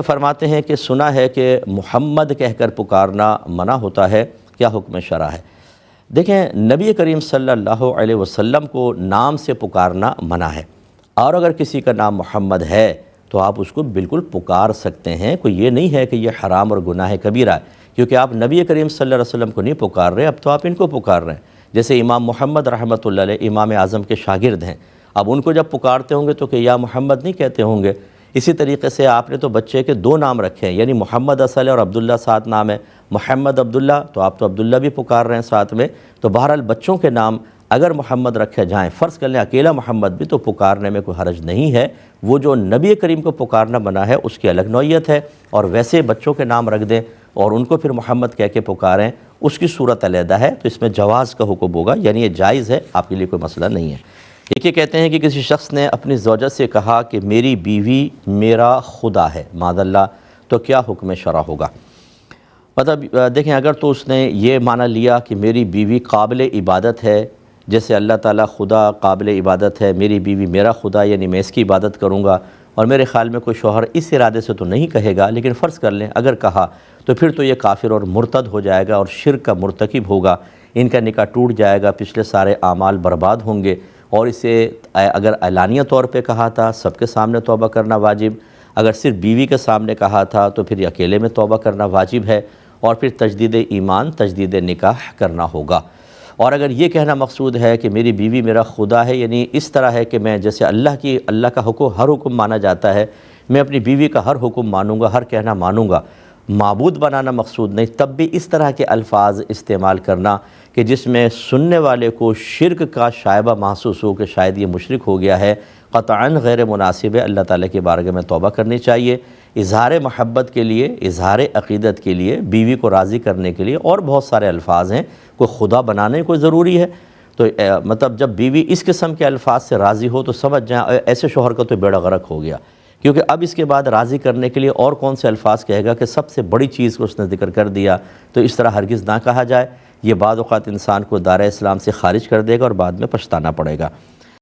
فرماتے ہیں کہ سنا ہے کہ محمد کہہ کر پکارنا منع ہوتا ہے، کیا حکم شرع ہے؟ دیکھیں، نبی کریم صلی اللہ علیہ وسلم کو نام سے پکارنا منع ہے، اور اگر کسی کا نام محمد ہے تو آپ اس کو بالکل پکار سکتے ہیں۔ کوئی یہ نہیں ہے کہ یہ حرام اور گناہ کبیرہ ہے، کیونکہ آپ نبی کریم صلی اللہ علیہ وسلم کو نہیں پکار رہے، اب تو آپ ان کو پکار رہے ہیں۔ جیسے امام محمد رحمۃ اللہ علیہ امام اعظم کے شاگرد ہیں، اب ان کو جب پکارتے ہوں گے تو کہ یا محمد نہیں کہتے ہوں گے۔ اسی طریقے سے آپ نے تو بچے کے دو نام رکھے ہیں، یعنی محمد اصل ہے اور عبداللہ ساتھ نام ہے، محمد عبداللہ، تو آپ تو عبداللہ بھی پکار رہے ہیں ساتھ میں۔ تو بہرحال بچوں کے نام اگر محمد رکھے جائیں، فرض کر لیں اکیلا محمد بھی، تو پکارنے میں کوئی حرج نہیں ہے۔ وہ جو نبی کریم کو پکارنا منع ہے اس کی الگ نوعیت ہے، اور ویسے بچوں کے نام رکھ دیں اور ان کو پھر محمد کہہ کے پکاریں، اس کی صورت علیحدہ ہے، تو اس میں جواز کا حکم ہوگا، یعنی یہ جائز ہے، آپ کے لیے کوئی مسئلہ نہیں ہے۔ یہ کہتے ہیں کہ کسی شخص نے اپنی زوجہ سے کہا کہ میری بیوی میرا خدا ہے، معاذ اللہ، تو کیا حکم شرع ہوگا؟ مطلب دیکھیں، اگر تو اس نے یہ معنی لیا کہ میری بیوی قابل عبادت ہے، جیسے اللہ تعالیٰ خدا قابل عبادت ہے، میری بیوی میرا خدا، یعنی میں اس کی عبادت کروں گا، اور میرے خیال میں کوئی شوہر اس ارادے سے تو نہیں کہے گا، لیکن فرض کر لیں اگر کہا تو پھر تو یہ کافر اور مرتد ہو جائے گا اور شرک کا مرتکب ہوگا، ان کا نکاح ٹوٹ جائے گا، پچھلے سارے اعمال برباد ہوں گے۔ اور اسے اگر اعلانیہ طور پہ کہا تھا، سب کے سامنے توبہ کرنا واجب، اگر صرف بیوی کے سامنے کہا تھا تو پھر اکیلے میں توبہ کرنا واجب ہے، اور پھر تجدید ایمان، تجدید نکاح کرنا ہوگا۔ اور اگر یہ کہنا مقصود ہے کہ میری بیوی میرا خدا ہے، یعنی اس طرح ہے کہ میں جیسے اللہ کا حکم ہر حکم مانا جاتا ہے، میں اپنی بیوی کا ہر حکم مانوں گا، ہر کہنا مانوں گا، معبود بنانا مقصود نہیں، تب بھی اس طرح کے الفاظ استعمال کرنا کہ جس میں سننے والے کو شرک کا شائبہ محسوس ہو کہ شاید یہ مشرک ہو گیا ہے، قطعاً غیر مناسب ہے۔ اللہ تعالیٰ کی بارگاہ میں توبہ کرنی چاہیے، اظہار محبت کے لیے، اظہار عقیدت کے لیے، بیوی کو راضی کرنے کے لیے، اور بہت سارے الفاظ ہیں، کوئی خدا بنانے کوئی ضروری ہے؟ تو مطلب جب بیوی اس قسم کے الفاظ سے راضی ہو تو سمجھ جائیں ایسے شوہر کا تو بیڑا غرق ہو گیا، کیونکہ اب اس کے بعد راضی کرنے کے لیے اور کون سے الفاظ کہے گا کہ سب سے بڑی چیز کو اس نے ذکر کر دیا، تو اس طرح ہرگز نہ کہا جائے۔ یہ بعض اوقات انسان کو دائرہ اسلام سے خارج کر دے گا اور بعد میں پچھتانا پڑے گا۔